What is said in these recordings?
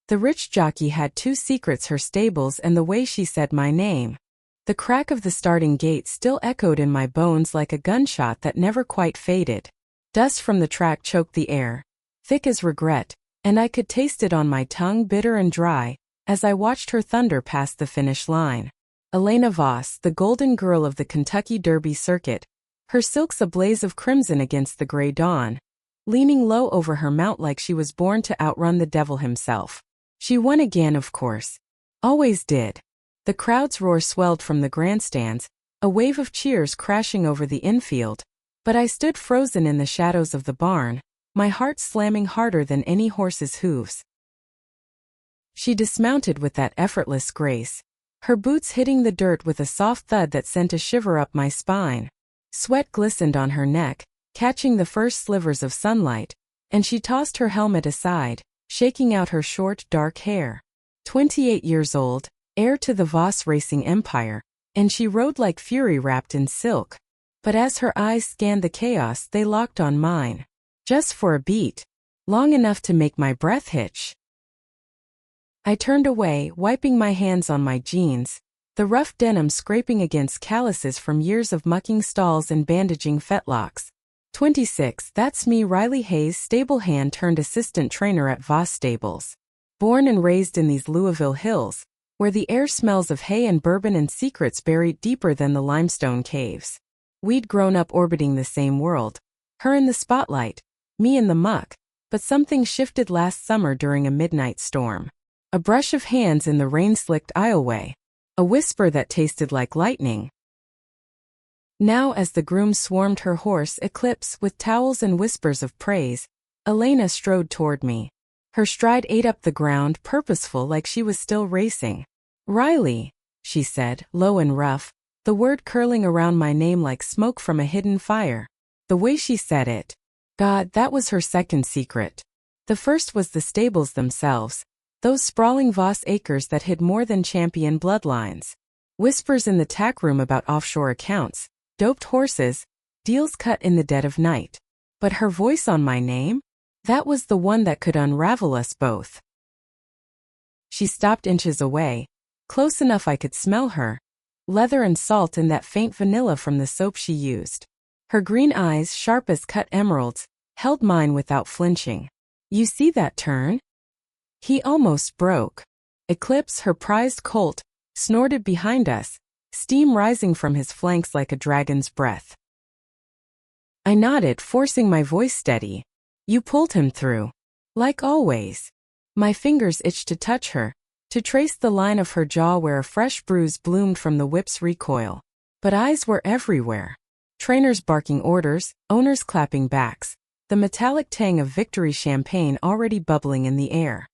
The rich jockey had two secrets: her stables and the way she said my name. The crack of the starting gate still echoed in my bones like a gunshot that never quite faded. Dust from the track choked the air, thick as regret, and I could taste it on my tongue, bitter and dry, as I watched her thunder past the finish line. Elena Voss, the golden girl of the Kentucky Derby circuit, her silks a blaze of crimson against the gray dawn, leaning low over her mount like she was born to outrun the devil himself. She won again, of course. Always did. The crowd's roar swelled from the grandstands, a wave of cheers crashing over the infield, but I stood frozen in the shadows of the barn, my heart slamming harder than any horse's hooves. She dismounted with that effortless grace, her boots hitting the dirt with a soft thud that sent a shiver up my spine. Sweat glistened on her neck, catching the first slivers of sunlight, and she tossed her helmet aside, shaking out her short, dark hair. 28 years old, heir to the Voss racing empire, and she rode like fury wrapped in silk. But as her eyes scanned the chaos, they locked on mine. Just for a beat. Long enough to make my breath hitch. I turned away, wiping my hands on my jeans, the rough denim scraping against calluses from years of mucking stalls and bandaging fetlocks. 26, that's me, Riley Hayes, stable hand turned assistant trainer at Voss Stables. Born and raised in these Louisville hills, where the air smells of hay and bourbon and secrets buried deeper than the limestone caves. We'd grown up orbiting the same world, her in the spotlight, me in the muck, but something shifted last summer during a midnight storm. A brush of hands in the rain-slicked aisleway, a whisper that tasted like lightning. Now as the grooms swarmed her horse Eclipse with towels and whispers of praise, Elena strode toward me. Her stride ate up the ground, purposeful like she was still racing. "Riley," she said, low and rough, the word curling around my name like smoke from a hidden fire. The way she said it. God, that was her second secret. The first was the stables themselves, those sprawling Voss acres that hid more than champion bloodlines. Whispers in the tack room about offshore accounts, doped horses, deals cut in the dead of night. But her voice on my name? That was the one that could unravel us both. She stopped inches away, close enough I could smell her, leather and salt and that faint vanilla from the soap she used. Her green eyes, sharp as cut emeralds, held mine without flinching. "You see that turn?" He almost broke. Eclipse, her prized colt, snorted behind us, steam rising from his flanks like a dragon's breath. I nodded, forcing my voice steady. "You pulled him through." "Like always." My fingers itched to touch her, to trace the line of her jaw where a fresh bruise bloomed from the whip's recoil. But eyes were everywhere. Trainers barking orders, owners clapping backs, the metallic tang of victory champagne already bubbling in the air.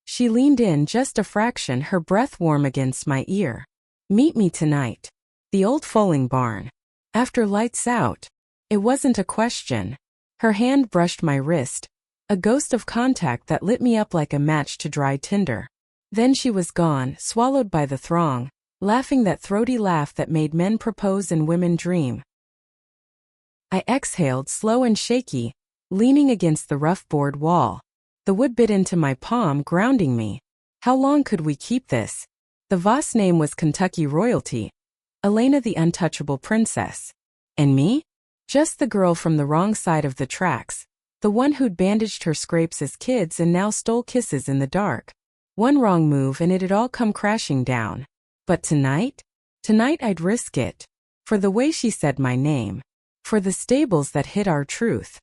She leaned in just a fraction, her breath warm against my ear. "Meet me tonight. The old foaling barn. After lights out." It wasn't a question. Her hand brushed my wrist, a ghost of contact that lit me up like a match to dry tinder. Then she was gone, swallowed by the throng, laughing that throaty laugh that made men propose and women dream. I exhaled, slow and shaky, leaning against the rough board wall. The wood bit into my palm, grounding me. How long could we keep this? The Voss name was Kentucky royalty. Elena the untouchable princess. And me? Just the girl from the wrong side of the tracks. The one who'd bandaged her scrapes as kids and now stole kisses in the dark. One wrong move and it'd all come crashing down. But tonight? Tonight I'd risk it. For the way she said my name. For the stables that hid our truth.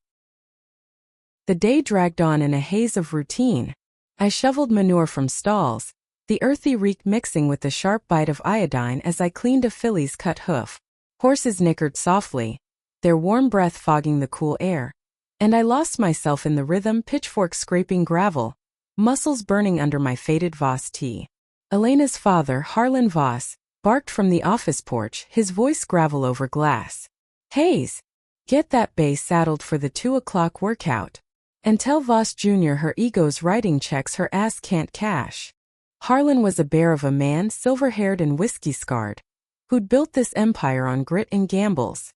The day dragged on in a haze of routine. I shoveled manure from stalls, the earthy reek mixing with the sharp bite of iodine as I cleaned a filly's cut hoof. Horses nickered softly, their warm breath fogging the cool air. And I lost myself in the rhythm, pitchfork scraping gravel, muscles burning under my faded Voss tee. Elena's father, Harlan Voss, barked from the office porch, his voice gravel over glass. "Hayes, get that bay saddled for the 2 o'clock workout. And tell Voss Jr. her ego's writing checks her ass can't cash." Harlan was a bear of a man, silver-haired and whiskey-scarred, who'd built this empire on grit and gambles.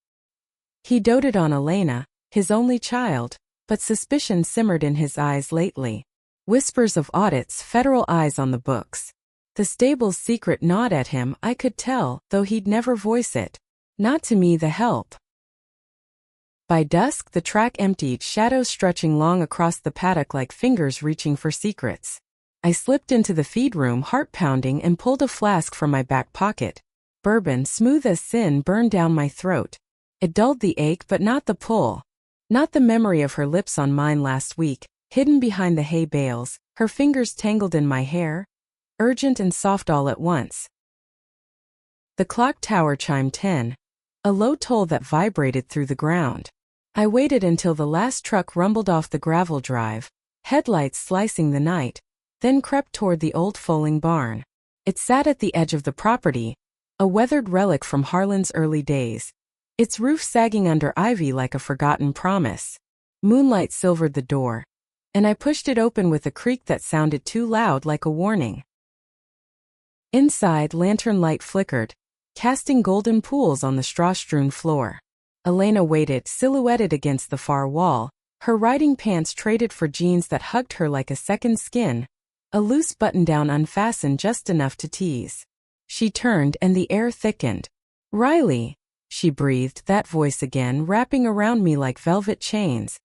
He doted on Elena, his only child, but suspicion simmered in his eyes lately. Whispers of audits, federal eyes on the books. The stable's secret gnawed at him, I could tell, though he'd never voice it. Not to me the help. By dusk the track emptied, shadows stretching long across the paddock like fingers reaching for secrets. I slipped into the feed room, heart pounding, and pulled a flask from my back pocket. Bourbon, smooth as sin, burned down my throat. It dulled the ache but not the pull. Not the memory of her lips on mine last week, hidden behind the hay bales, her fingers tangled in my hair, urgent and soft all at once. The clock tower chimed 10, a low toll that vibrated through the ground. I waited until the last truck rumbled off the gravel drive, headlights slicing the night, then crept toward the old foaling barn. It sat at the edge of the property, a weathered relic from Harlan's early days, its roof sagging under ivy like a forgotten promise. Moonlight silvered the door, and I pushed it open with a creak that sounded too loud, like a warning. Inside, lantern light flickered, casting golden pools on the straw-strewn floor. Elena waited, silhouetted against the far wall, her riding pants traded for jeans that hugged her like a second skin, a loose button-down unfastened just enough to tease. She turned and the air thickened. "Riley," she breathed, that voice again, wrapping around me like velvet chains.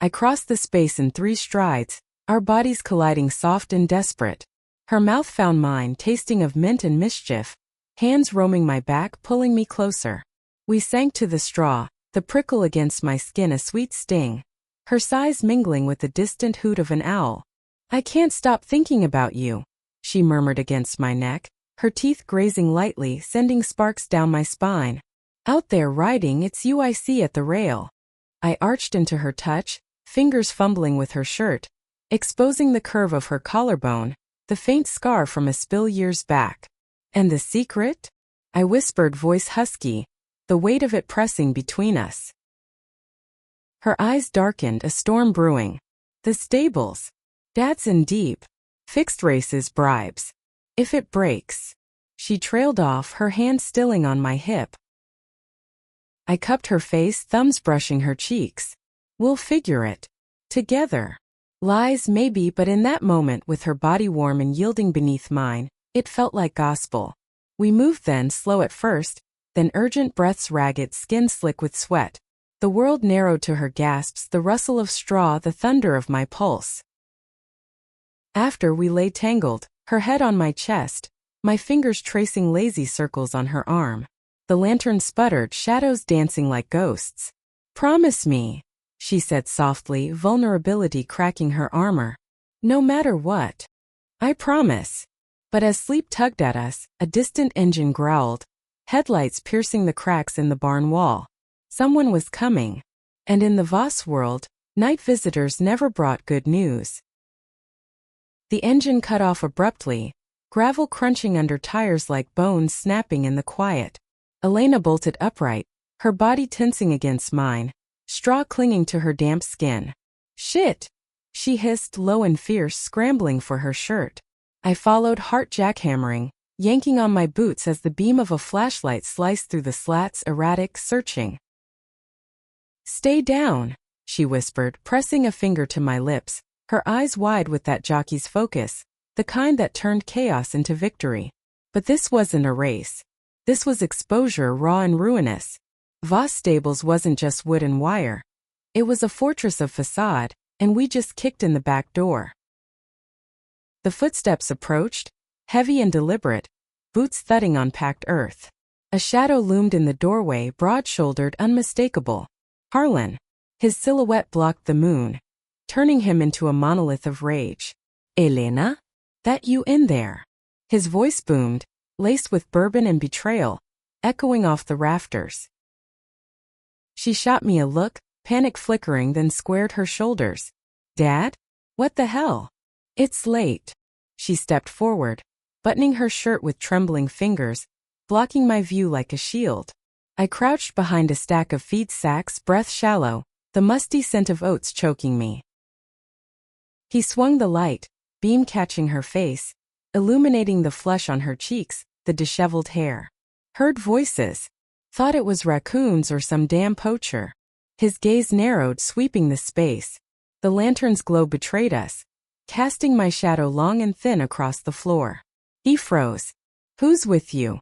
I crossed the space in 3 strides, our bodies colliding, soft and desperate. Her mouth found mine, tasting of mint and mischief, hands roaming my back, pulling me closer. We sank to the straw, the prickle against my skin a sweet sting, her sighs mingling with the distant hoot of an owl. "I can't stop thinking about you," she murmured against my neck, her teeth grazing lightly, sending sparks down my spine. "Out there riding, it's you I see at the rail." I arched into her touch, fingers fumbling with her shirt, exposing the curve of her collarbone, the faint scar from a spill years back. "And the secret?" I whispered, voice husky, the weight of it pressing between us. Her eyes darkened, a storm brewing. "The stables. Dad's in deep. Fixed races, bribes. If it breaks." She trailed off, her hand stilling on my hip. I cupped her face, thumbs brushing her cheeks. "We'll figure it. Together." Lies, maybe, but in that moment, with her body warm and yielding beneath mine, it felt like gospel. We moved then, slow at first, then urgent, breaths ragged, skin slick with sweat. The world narrowed to her gasps, the rustle of straw, the thunder of my pulse. After we lay tangled, her head on my chest, my fingers tracing lazy circles on her arm. The lantern sputtered, shadows dancing like ghosts. "Promise me," she said softly, vulnerability cracking her armor. "No matter what." "I promise." But as sleep tugged at us, a distant engine growled, headlights piercing the cracks in the barn wall. Someone was coming. And in the Voss world, night visitors never brought good news. The engine cut off abruptly, gravel crunching under tires like bones snapping in the quiet. Elena bolted upright, her body tensing against mine, straw clinging to her damp skin. "Shit!" she hissed, low and fierce, scrambling for her shirt. I followed, heart jackhammering, yanking on my boots as the beam of a flashlight sliced through the slats, erratic, searching. "Stay down," she whispered, pressing a finger to my lips, her eyes wide with that jockey's focus, the kind that turned chaos into victory. But this wasn't a race. This was exposure, raw and ruinous. Voss Stables wasn't just wood and wire. It was a fortress of facade, and we just kicked in the back door. The footsteps approached, heavy and deliberate, boots thudding on packed earth. A shadow loomed in the doorway, broad-shouldered, unmistakable. Harlan. His silhouette blocked the moon, turning him into a monolith of rage. "Elena? That you in there?" His voice boomed, laced with bourbon and betrayal, echoing off the rafters. She shot me a look, panic flickering, then squared her shoulders. "Dad? What the hell?" "It's late." She stepped forward, buttoning her shirt with trembling fingers, blocking my view like a shield. I crouched behind a stack of feed sacks, breath shallow, the musty scent of oats choking me. He swung the light, beam catching her face, illuminating the flush on her cheeks, the disheveled hair. Heard voices. Thought it was raccoons or some damn poacher. His gaze narrowed, sweeping the space. The lantern's glow betrayed us, casting my shadow long and thin across the floor. He froze. "Who's with you?"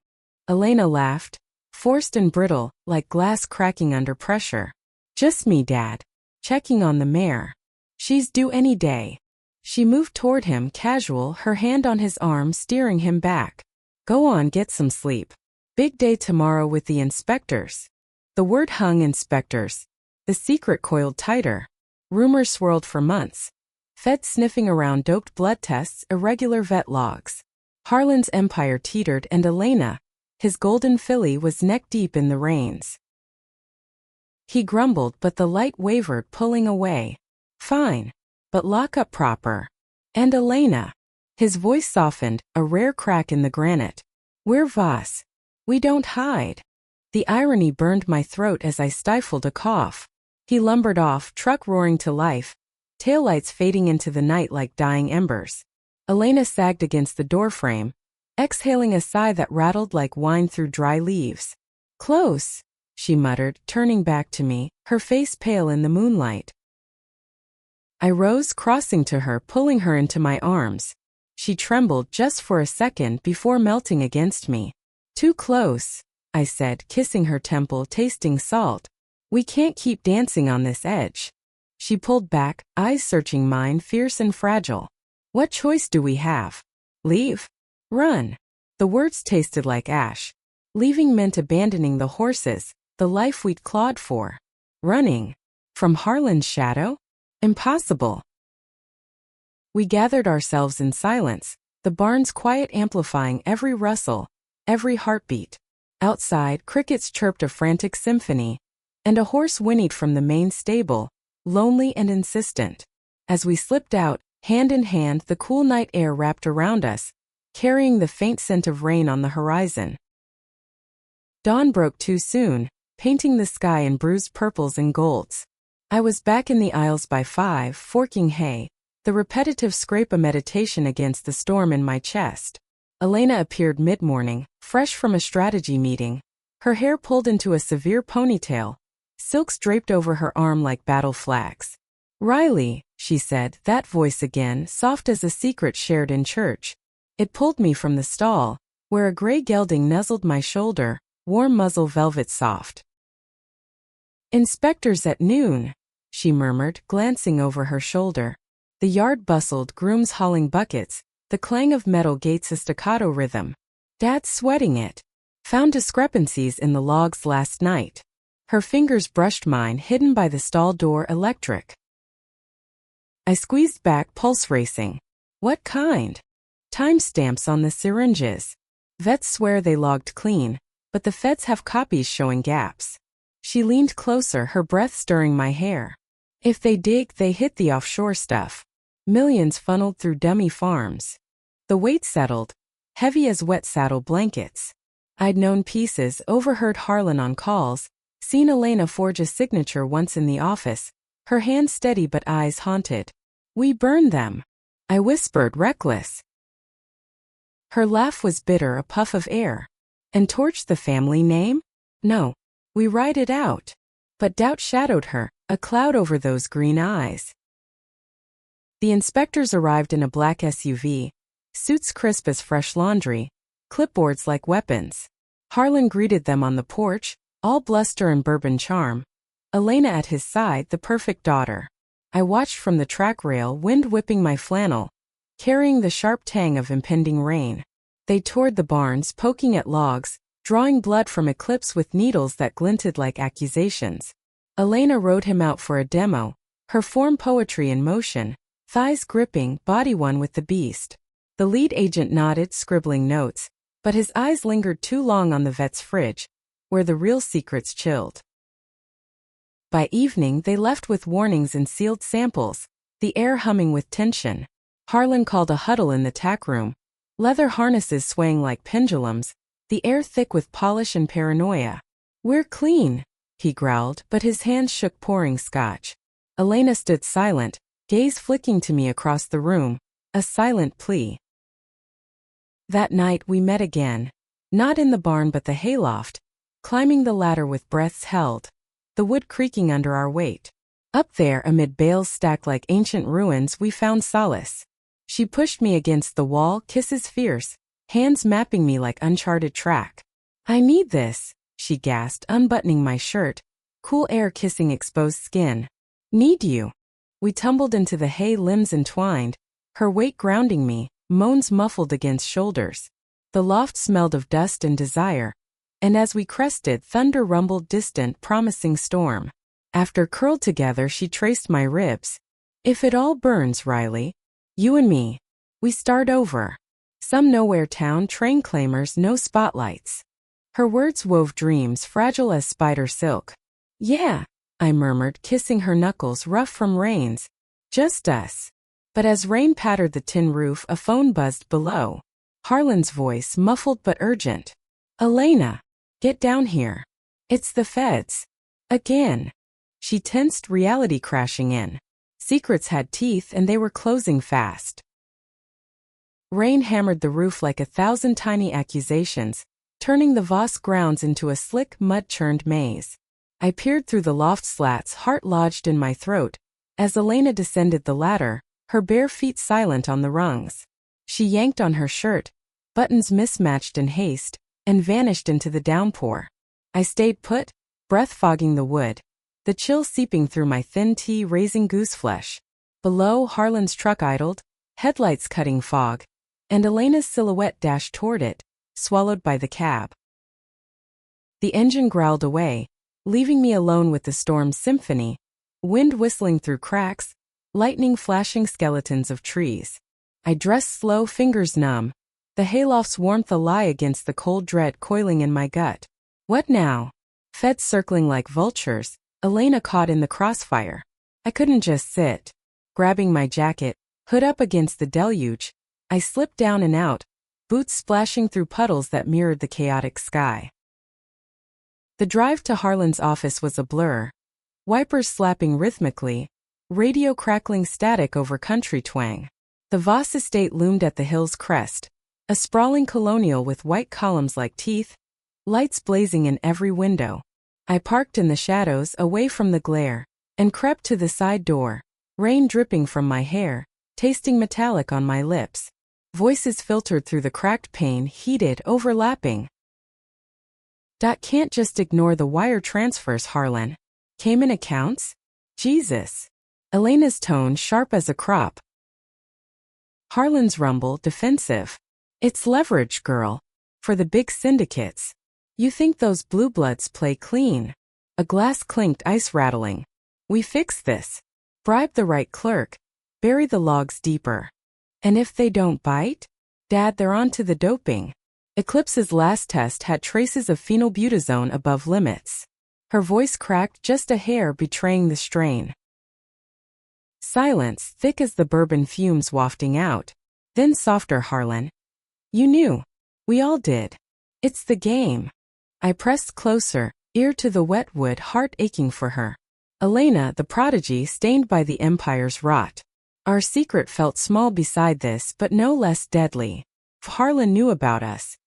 Elena laughed, forced and brittle, like glass cracking under pressure. "Just me, Dad. Checking on the mare. She's due any day." She moved toward him, casual, her hand on his arm, steering him back. "Go on, get some sleep. Big day tomorrow with the inspectors." The word hung, inspectors. The secret coiled tighter. Rumors swirled for months. Feds sniffing around doped blood tests, irregular vet logs. Harlan's empire teetered, and Elena, his golden filly, was neck-deep in the reins. He grumbled, but the light wavered, pulling away. "Fine. But lock up proper." "And Elena." His voice softened, a rare crack in the granite. "We're Voss. We don't hide." The irony burned my throat as I stifled a cough. He lumbered off, truck roaring to life, taillights fading into the night like dying embers. Elena sagged against the doorframe, exhaling a sigh that rattled like wine through dry leaves. "Close," she muttered, turning back to me, her face pale in the moonlight. I rose, crossing to her, pulling her into my arms. She trembled just for a second before melting against me. "Too close," I said, kissing her temple, tasting salt. "We can't keep dancing on this edge." She pulled back, eyes searching mine, fierce and fragile. "What choice do we have? Leave? Run?" The words tasted like ash. Leaving meant abandoning the horses, the life we'd clawed for. Running? From Harlan's shadow? Impossible. We gathered ourselves in silence, the barn's quiet amplifying every rustle, every heartbeat. Outside, crickets chirped a frantic symphony, and a horse whinnied from the main stable, lonely and insistent. As we slipped out, hand in hand, the cool night air wrapped around us, carrying the faint scent of rain on the horizon. Dawn broke too soon, painting the sky in bruised purples and golds. I was back in the aisles by 5, forking hay, the repetitive scrape a meditation against the storm in my chest. Elena appeared mid-morning, fresh from a strategy meeting, her hair pulled into a severe ponytail, silks draped over her arm like battle flags. "Riley," she said, that voice again, soft as a secret shared in church. It pulled me from the stall, where a gray gelding nuzzled my shoulder, warm muzzle velvet soft. "Inspectors at noon," she murmured, glancing over her shoulder. The yard bustled, grooms hauling buckets, the clang of metal gates a staccato rhythm. "Dad's sweating it. Found discrepancies in the logs last night." Her fingers brushed mine, hidden by the stall door, electric. I squeezed back, pulse racing. "What kind?" "Timestamps on the syringes. Vets swear they logged clean, but the feds have copies showing gaps." She leaned closer, her breath stirring my hair. "If they dig, they hit the offshore stuff. Millions funneled through dummy farms." The weight settled, heavy as wet saddle blankets. I'd known pieces, overheard Harlan on calls, seen Elena forge a signature once in the office, her hand steady but eyes haunted. "We burned them," I whispered, reckless. Her laugh was bitter, a puff of air. "And torched the family name?" "No. We ride it out." But doubt shadowed her, a cloud over those green eyes. The inspectors arrived in a black SUV, suits crisp as fresh laundry, clipboards like weapons. Harlan greeted them on the porch, all bluster and bourbon charm. Elena at his side, the perfect daughter. I watched from the track rail, wind whipping my flannel, carrying the sharp tang of impending rain. They toured the barns, poking at logs, drawing blood from eclipse with needles that glinted like accusations. Elena rode him out for a demo, her form poetry in motion, thighs gripping, body one with the beast. The lead agent nodded, scribbling notes, but his eyes lingered too long on the vet's fridge, where the real secrets chilled. By evening, they left with warnings and sealed samples, the air humming with tension. Harlan called a huddle in the tack room, leather harnesses swaying like pendulums, the air thick with polish and paranoia. "We're clean," he growled, but his hands shook, pouring scotch. Elena stood silent, gaze flicking to me across the room, a silent plea. That night we met again. Not in the barn but the hayloft, climbing the ladder with breaths held, the wood creaking under our weight. Up there amid bales stacked like ancient ruins we found solace. She pushed me against the wall, kisses fierce, hands mapping me like uncharted track. I need this, she gasped, unbuttoning my shirt, cool air kissing exposed skin. Need you. We tumbled into the hay, limbs entwined, her weight grounding me, moans muffled against shoulders. The loft smelled of dust and desire, and as we crested, thunder rumbled, distant, promising storm. After curled together, she traced my ribs. If it all burns, Riley, you and me, we start over. Some nowhere town, train claimers, no spotlights. Her words wove dreams, fragile as spider silk. Yeah, I murmured, kissing her knuckles rough from rains. Just us. But as rain pattered the tin roof, a phone buzzed below. Harlan's voice, muffled but urgent. Elena, get down here. It's the feds. Again. She tensed, reality crashing in. Secrets had teeth and they were closing fast. Rain hammered the roof like 1,000 tiny accusations, turning the Voss grounds into a slick, mud-churned maze. I peered through the loft slats, heart lodged in my throat, as Elena descended the ladder, her bare feet silent on the rungs. She yanked on her shirt, buttons mismatched in haste, and vanished into the downpour. I stayed put, breath fogging the wood, the chill seeping through my thin tee, raising gooseflesh. Below, Harlan's truck idled, headlights cutting fog, and Elena's silhouette dashed toward it, swallowed by the cab. The engine growled away, leaving me alone with the storm's symphony, wind whistling through cracks, lightning flashing skeletons of trees. I dressed slow, fingers numb, the hayloft's warmth a lie against the cold dread coiling in my gut. What now? Feds circling like vultures, Elena caught in the crossfire. I couldn't just sit. Grabbing my jacket, hood up against the deluge, I slipped down and out, boots splashing through puddles that mirrored the chaotic sky. The drive to Harlan's office was a blur, wipers slapping rhythmically, radio crackling static over country twang. The Voss estate loomed at the hill's crest, a sprawling colonial with white columns like teeth, lights blazing in every window. I parked in the shadows, away from the glare, and crept to the side door, rain dripping from my hair, tasting metallic on my lips. Voices filtered through the cracked pane, heated, overlapping. Can't just ignore the wire transfers, Harlan. Came in accounts? Jesus. Elena's tone sharp as a crop. Harlan's rumble, defensive. It's leverage, girl. For the big syndicates. You think those blue bloods play clean? A glass clinked, ice rattling. We fix this. Bribe the right clerk. Bury the logs deeper. And if they don't bite? Dad, they're on to the doping. Eclipse's last test had traces of phenylbutazone above limits. Her voice cracked just a hair, betraying the strain. Silence, thick as the bourbon fumes wafting out. Then softer, Harlan. You knew. We all did. It's the game. I pressed closer, ear to the wet wood, heart aching for her. Elena, the prodigy stained by the empire's rot. Our secret felt small beside this, but no less deadly. Harlan knew about us.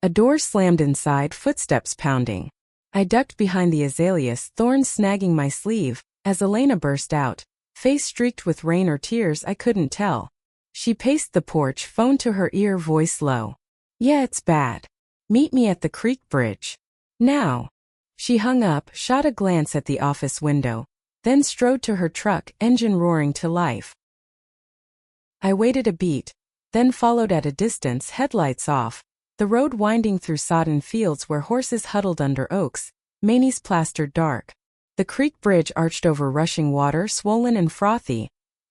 A door slammed inside, footsteps pounding. I ducked behind the azaleas, thorns snagging my sleeve, as Elena burst out, face streaked with rain or tears, I couldn't tell. She paced the porch, phone to her ear, voice low. Yeah, it's bad. Meet me at the creek bridge. Now. She hung up, shot a glance at the office window, then strode to her truck, engine roaring to life. I waited a beat, then followed at a distance, headlights off, the road winding through sodden fields where horses huddled under oaks, manes plastered dark. The creek bridge arched over rushing water, swollen and frothy,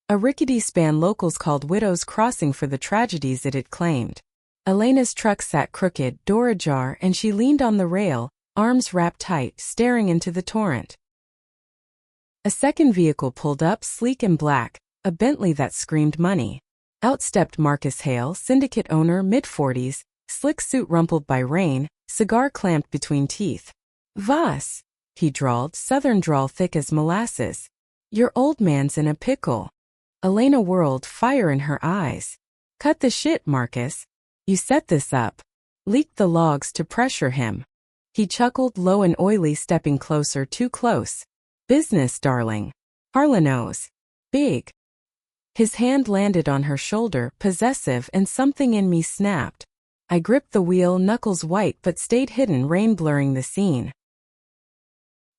a rickety span locals called Widow's Crossing for the tragedies it had claimed. Elena's truck sat crooked, door ajar, and she leaned on the rail, arms wrapped tight, staring into the torrent. A second vehicle pulled up, sleek and black, a Bentley that screamed money. Out stepped Marcus Hale, syndicate owner, mid-40s, slick suit rumpled by rain, cigar clamped between teeth. Voss, he drawled, southern drawl thick as molasses. Your old man's in a pickle. Elena whirled, fire in her eyes. Cut the shit, Marcus. You set this up. Leaked the logs to pressure him. He chuckled, low and oily, stepping closer, too close. Business, darling. Harlan knows. Big. His hand landed on her shoulder, possessive, and something in me snapped. I gripped the wheel, knuckles white but stayed hidden, rain blurring the scene.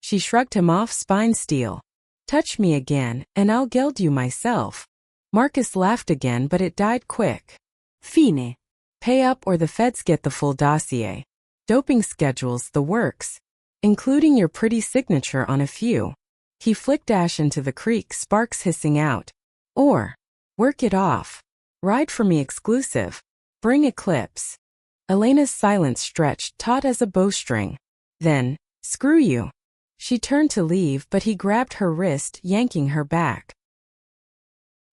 She shrugged him off, spine steel. Touch me again, and I'll geld you myself. Marcus laughed again, but it died quick. Fine. Pay up or the feds get the full dossier. Doping schedules, the works. Including your pretty signature on a few. He flicked ash into the creek, sparks hissing out. Or, work it off. Ride for me exclusive. Bring Eclipse. Elena's silence stretched, taut as a bowstring. Then, screw you. She turned to leave, but he grabbed her wrist, yanking her back.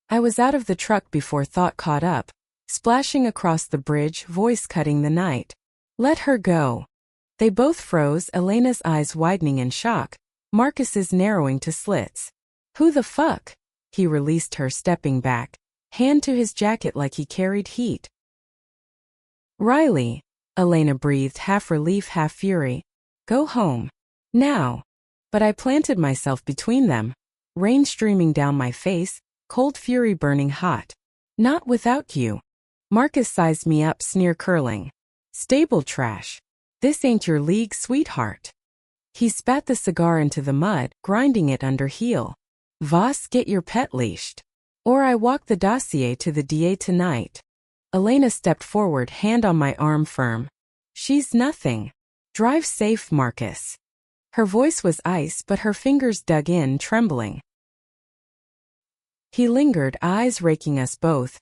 I was out of the truck before thought caught up, splashing across the bridge, voice cutting the night. Let her go. They both froze, Elena's eyes widening in shock, Marcus's narrowing to slits. Who the fuck? He released her, stepping back, hand to his jacket like he carried heat. Riley, Elena breathed, half relief, half fury. Go home. Now. But I planted myself between them. Rain streaming down my face, cold fury burning hot. Not without you. Marcus sized me up, sneer curling. Stable trash. This ain't your league, sweetheart. He spat the cigar into the mud, grinding it under heel. Voss, get your pet leashed. Or I walk the dossier to the DA tonight. Elena stepped forward, hand on my arm firm. She's nothing. Drive safe, Marcus. Her voice was ice, but her fingers dug in, trembling. He lingered, eyes raking us both,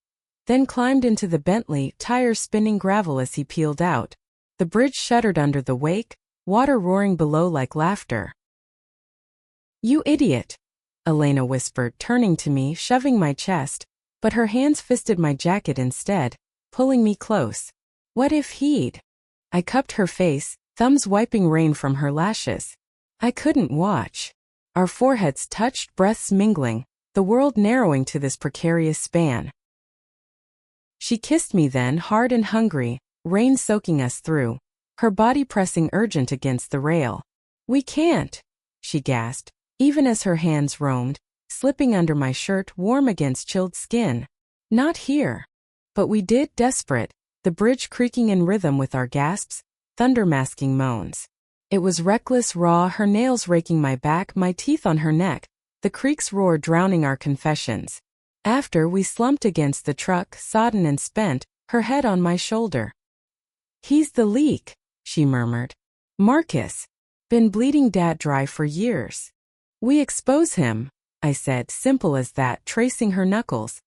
then climbed into the Bentley, tires spinning gravel as he peeled out. The bridge shuddered under the wake, water roaring below like laughter. You idiot, Elena whispered, turning to me, shoving my chest, but her hands fisted my jacket instead, pulling me close. What if he'd? I cupped her face, thumbs wiping rain from her lashes. I couldn't watch. Our foreheads touched, breaths mingling, the world narrowing to this precarious span. She kissed me then, hard and hungry, rain soaking us through, her body pressing urgent against the rail. We can't, she gasped, even as her hands roamed, slipping under my shirt, warm against chilled skin. Not here. But we did, desperate, the bridge creaking in rhythm with our gasps, thunder masking moans. It was reckless, raw, her nails raking my back, my teeth on her neck, the creek's roar drowning our confessions. After, we slumped against the truck, sodden and spent, her head on my shoulder. He's the leak, she murmured. Marcus. Been bleeding dad dry for years. We expose him, I said, simple as that, tracing her knuckles.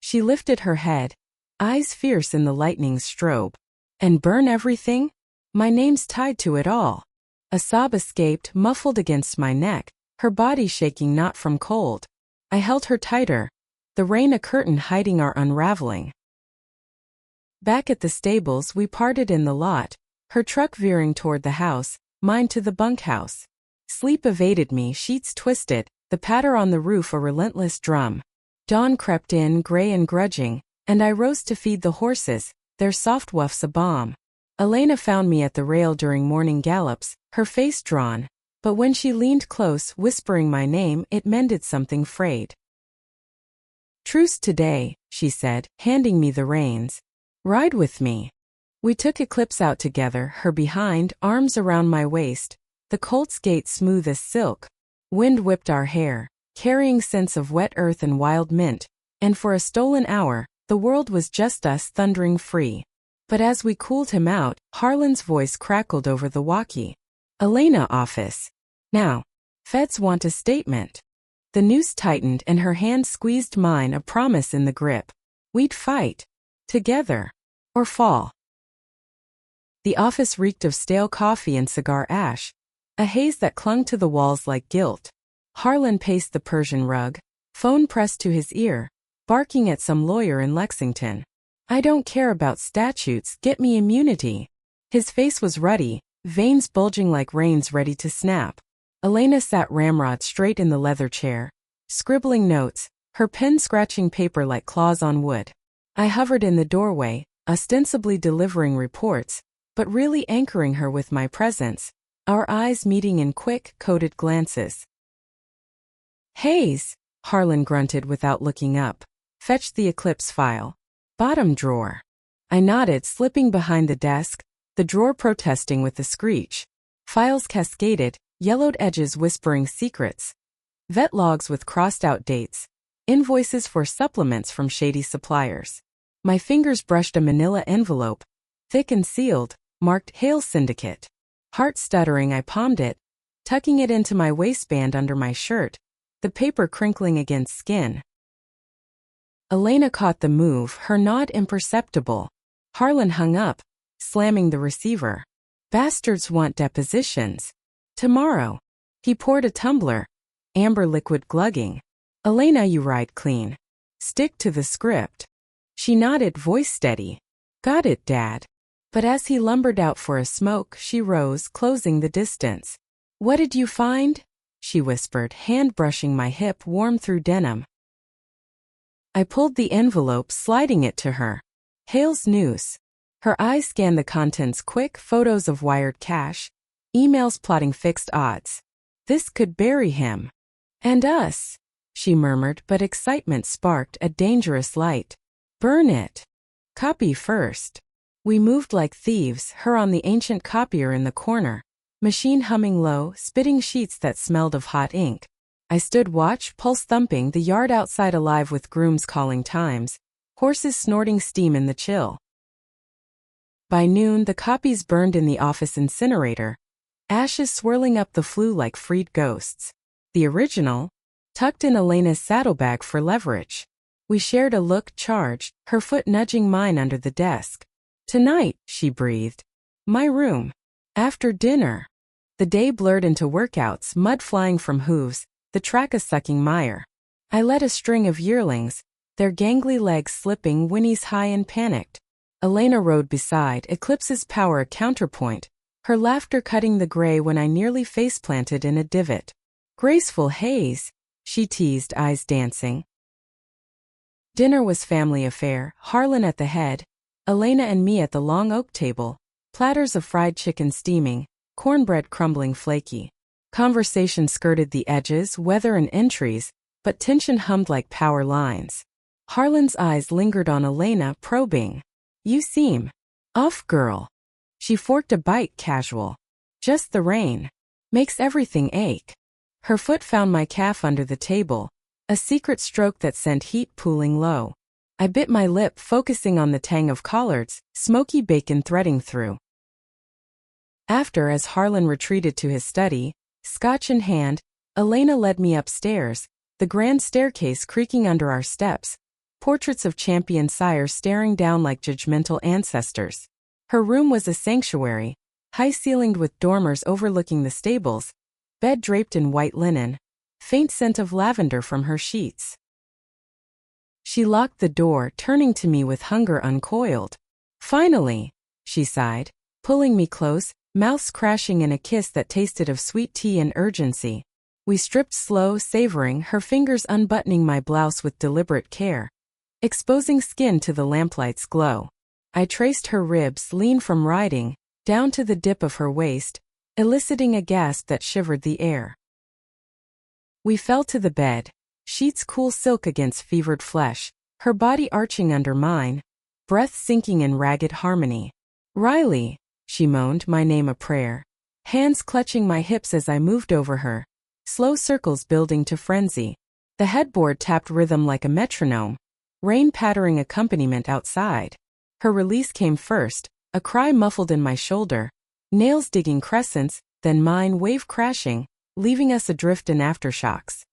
She lifted her head, eyes fierce in the lightning's strobe. And burn everything? My name's tied to it all. A sob escaped, muffled against my neck, her body shaking not from cold. I held her tighter, the rain a curtain hiding our unraveling. Back at the stables, we parted in the lot, her truck veering toward the house, mine to the bunkhouse. Sleep evaded me, sheets twisted, the patter on the roof a relentless drum. Dawn crept in, gray and grudging, and I rose to feed the horses, their soft wooфs a balm. Elena found me at the rail during morning gallops, her face drawn, but when she leaned close, whispering my name, it mended something frayed. Truce today, she said, handing me the reins. Ride with me. We took Eclipse out together, her behind, arms around my waist, the colt's gait smooth as silk. Wind whipped our hair, carrying scents of wet earth and wild mint, and for a stolen hour, the world was just us thundering free. But as we cooled him out, Harlan's voice crackled over the walkie. Elena, office. Now. Feds want a statement. The noose tightened and her hand squeezed mine, a promise in the grip. We'd fight. Together. Or fall. The office reeked of stale coffee and cigar ash, a haze that clung to the walls like guilt. Harlan paced the Persian rug, phone pressed to his ear, barking at some lawyer in Lexington. I don't care about statutes, get me immunity. His face was ruddy, veins bulging like reins ready to snap. Elena sat ramrod straight in the leather chair, scribbling notes, her pen scratching paper like claws on wood. I hovered in the doorway, ostensibly delivering reports, but really anchoring her with my presence, our eyes meeting in quick, coded glances. "Hayes," Harlan grunted without looking up. "Fetch the Eclipse file. Bottom drawer." I nodded, slipping behind the desk, the drawer protesting with a screech. Files cascaded, yellowed edges whispering secrets. Vet logs with crossed-out dates. Invoices for supplements from shady suppliers. My fingers brushed a manila envelope, thick and sealed, marked Hale Syndicate. Heart stuttering, I palmed it, tucking it into my waistband under my shirt, the paper crinkling against skin. Elena caught the move, her nod imperceptible. Harlan hung up, slamming the receiver. "Bastards want depositions. Tomorrow." He poured a tumbler, amber liquid glugging. "Elena, you ride clean. Stick to the script." She nodded, voice steady. "Got it, Dad." But as he lumbered out for a smoke, she rose, closing the distance. "What did you find?" she whispered, hand brushing my hip, warm through denim. I pulled the envelope, sliding it to her. Hale's noose. Her eyes scanned the contents quick, photos of wired cash, emails plotting fixed odds. This could bury him. "And us," she murmured, but excitement sparked a dangerous light. "Burn it. Copy first." We moved like thieves, her on the ancient copier in the corner, machine humming low, spitting sheets that smelled of hot ink. I stood watch, pulse thumping, the yard outside alive with grooms calling times, horses snorting steam in the chill. By noon, the copies burned in the office incinerator, ashes swirling up the flue like freed ghosts. The original, tucked in Elena's saddlebag for leverage. We shared a look, charged, her foot nudging mine under the desk. "Tonight," she breathed. "My room. After dinner." The day blurred into workouts, mud flying from hooves, the track a sucking mire. I led a string of yearlings, their gangly legs slipping, whinnies high and panicked. Elena rode beside, Eclipse's power a counterpoint, her laughter cutting the gray when I nearly face-planted in a divot. "Graceful Hayes," she teased, eyes dancing. Dinner was family affair, Harlan at the head, Elena and me at the long oak table, platters of fried chicken steaming, cornbread crumbling flaky. Conversation skirted the edges, weather and entries, but tension hummed like power lines. Harlan's eyes lingered on Elena, probing. "You seem off, girl." She forked a bite, casual. "Just the rain. Makes everything ache." Her foot found my calf under the table, a secret stroke that sent heat pooling low. I bit my lip, focusing on the tang of collards, smoky bacon threading through. After, as Harlan retreated to his study, scotch in hand, Elena led me upstairs, the grand staircase creaking under our steps, portraits of champion sires staring down like judgmental ancestors. Her room was a sanctuary, high-ceilinged with dormers overlooking the stables, bed draped in white linen, faint scent of lavender from her sheets. She locked the door, turning to me with hunger uncoiled. "Finally," she sighed, pulling me close, mouths crashing in a kiss that tasted of sweet tea and urgency. We stripped slow, savoring, her fingers unbuttoning my blouse with deliberate care, exposing skin to the lamplight's glow. I traced her ribs, lean from riding, down to the dip of her waist, eliciting a gasp that shivered the air. We fell to the bed, sheets cool silk against fevered flesh, her body arching under mine, breath sinking in ragged harmony. "Riley," she moaned, my name a prayer, hands clutching my hips as I moved over her, slow circles building to frenzy. The headboard tapped rhythm like a metronome, rain pattering accompaniment outside. Her release came first, a cry muffled in my shoulder, nails digging crescents, then mine wave crashing, leaving us adrift in aftershocks.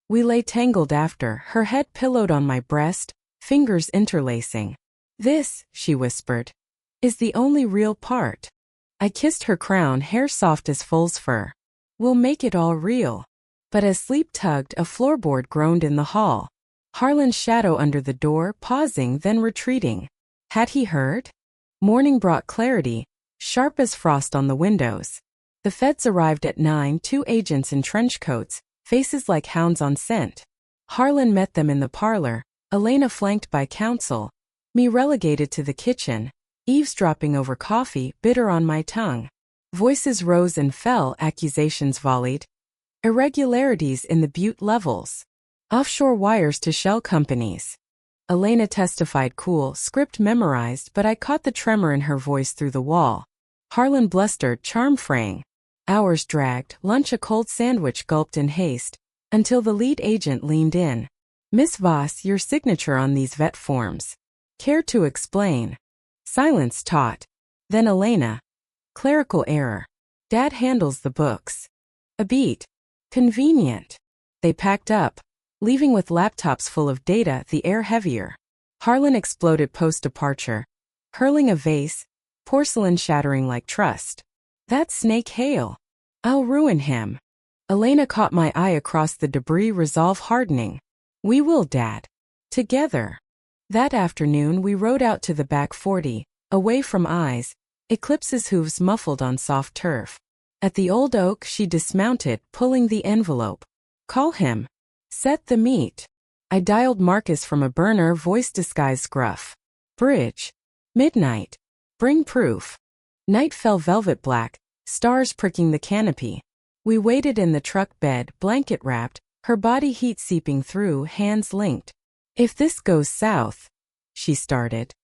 We lay tangled after, her head pillowed on my breast, fingers interlacing. "This," she whispered, "is the only real part." I kissed her crown, hair soft as foal's fur. "We'll make it all real." But as sleep tugged, a floorboard groaned in the hall. Harlan's shadow under the door, pausing, then retreating. Had he heard? Morning brought clarity, sharp as frost on the windows. The feds arrived at 9, 2 agents in trench coats, faces like hounds on scent. Harlan met them in the parlor, Elena flanked by counsel, me relegated to the kitchen, eavesdropping over coffee, bitter on my tongue. Voices rose and fell, accusations volleyed. Irregularities in the Butte levels. Offshore wires to shell companies. Elena testified cool, script memorized, but I caught the tremor in her voice through the wall. Harlan blustered, charm fraying. Hours dragged, lunch a cold sandwich gulped in haste, until the lead agent leaned in. Miss Voss, your signature on these vet forms. Care to explain? Silence taut. Then Elena. Clerical error. Dad handles the books. A beat. Convenient. They packed up, leaving with laptops full of data, the air heavier. Harlan exploded post-departure, hurling a vase, porcelain shattering like trust. That snake hail. I'll ruin him. Elena caught my eye across the debris, resolve hardening. We will, Dad. Together. That afternoon we rode out to the back 40, away from eyes, Eclipse's hooves muffled on soft turf. At the old oak she dismounted, pulling the envelope. Call him. Set the meet. I dialed Marcus from a burner, voice disguised gruff. Bridge. Midnight. Bring proof. Night fell velvet black, stars pricking the canopy. We waited in the truck bed, blanket wrapped, her body heat seeping through, hands linked. If this goes south, she started.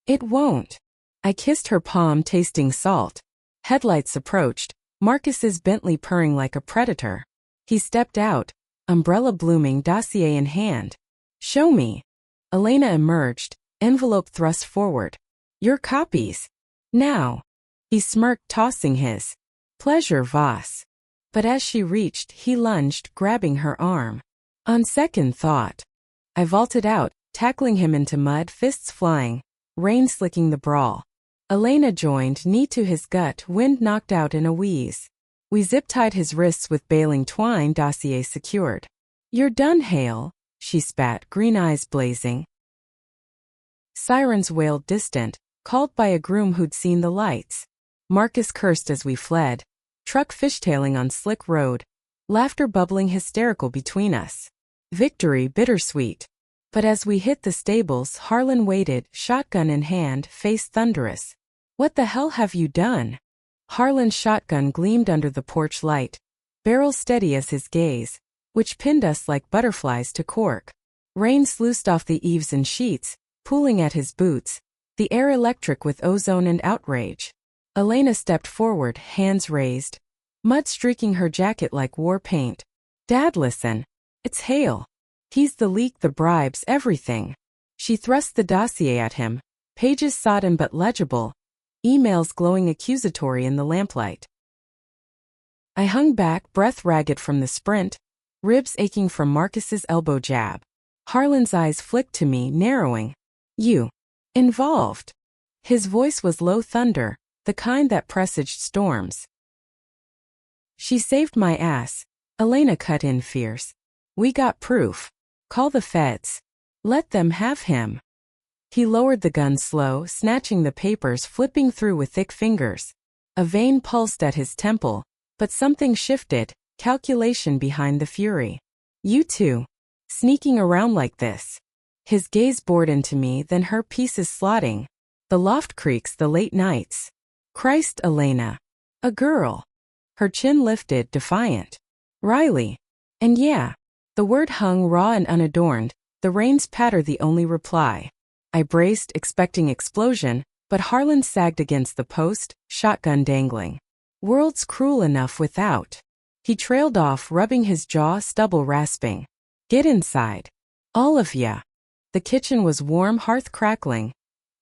It won't. I kissed her palm, tasting salt. Headlights approached, Marcus's Bentley purring like a predator. He stepped out, umbrella blooming, dossier in hand. Show me. Elena emerged, envelope thrust forward. Your copies. Now. He smirked, tossing his. Pleasure, Voss. But as she reached, he lunged, grabbing her arm. On second thought. I vaulted out, tackling him into mud, fists flying, rain slicking the brawl. Elena joined, knee to his gut, wind knocked out in a wheeze. We zip-tied his wrists with baling twine, dossier secured. You're done, Hale, she spat, green eyes blazing. Sirens wailed distant, called by a groom who'd seen the lights. Marcus cursed as we fled, truck fishtailing on slick road, laughter bubbling hysterical between us. Victory bittersweet. But as we hit the stables, Harlan waited, shotgun in hand, face thunderous. What the hell have you done? Harlan's shotgun gleamed under the porch light, barrel steady as his gaze, which pinned us like butterflies to cork. Rain sluiced off the eaves and sheets, pooling at his boots, the air electric with ozone and outrage. Elena stepped forward, hands raised, mud streaking her jacket like war paint. Dad, listen. It's Hale. He's the leak, the bribes, everything. She thrust the dossier at him, pages sodden but legible, emails glowing accusatory in the lamplight. I hung back, breath ragged from the sprint, ribs aching from Marcus's elbow jab. Harlan's eyes flicked to me, narrowing. You. Involved. His voice was low thunder, the kind that presaged storms. She saved my ass. Elena cut in fierce. We got proof. Call the feds. Let them have him. He lowered the gun slow, snatching the papers, flipping through with thick fingers. A vein pulsed at his temple, but something shifted, calculation behind the fury. You two. Sneaking around like this. His gaze bored into me, then her pieces slotting. The loft creaks, the late nights. Christ, Elena. A girl. Her chin lifted, defiant. Riley. And yeah. The word hung raw and unadorned, the rain's patter the only reply. I braced, expecting explosion, but Harlan sagged against the post, shotgun dangling. World's cruel enough without. He trailed off, rubbing his jaw, stubble rasping. Get inside. All of ya. The kitchen was warm, hearth crackling.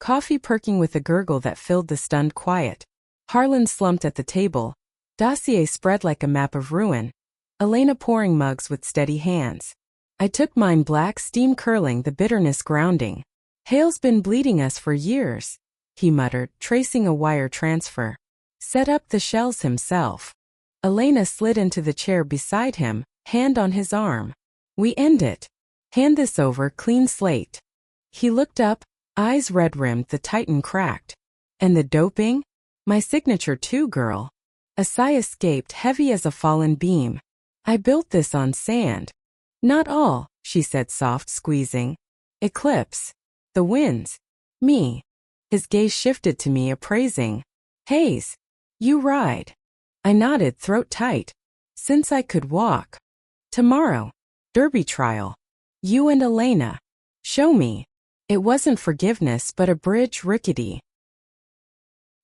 Coffee perking with a gurgle that filled the stunned quiet. Harlan slumped at the table. Dossier spread like a map of ruin. Elena pouring mugs with steady hands. I took mine, black, steam curling, the bitterness grounding. Hale's been bleeding us for years, he muttered, tracing a wire transfer. Set up the shells himself. Elena slid into the chair beside him, hand on his arm. We end it. Hand this over, clean slate. He looked up, eyes red-rimmed, the Titan cracked. And the doping? My signature too, girl. A sigh escaped, heavy as a fallen beam. I built this on sand. Not all, she said, soft, squeezing. Eclipse. The winds. Me. His gaze shifted to me, appraising. Haze. You ride. I nodded, throat tight. Since I could walk. Tomorrow. Derby trial. You and Elena. Show me. It wasn't forgiveness but a bridge rickety.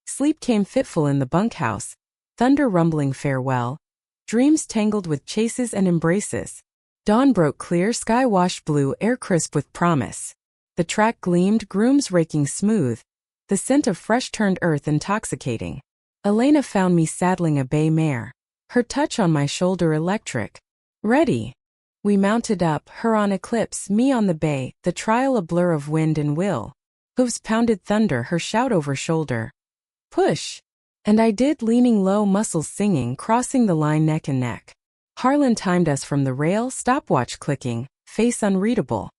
Sleep came fitful in the bunkhouse. Thunder rumbling farewell. Dreams tangled with chases and embraces. Dawn broke clear, sky washed blue, air crisp with promise. The track gleamed, grooms raking smooth. The scent of fresh turned earth intoxicating. Elena found me saddling a bay mare. Her touch on my shoulder electric. Ready. We mounted up, her on Eclipse, me on the bay, the trial a blur of wind and will. Hooves pounded thunder, her shout over shoulder. Push. And I did, leaning low, muscles singing, crossing the line neck and neck. Harlan timed us from the rail, stopwatch clicking, face unreadable.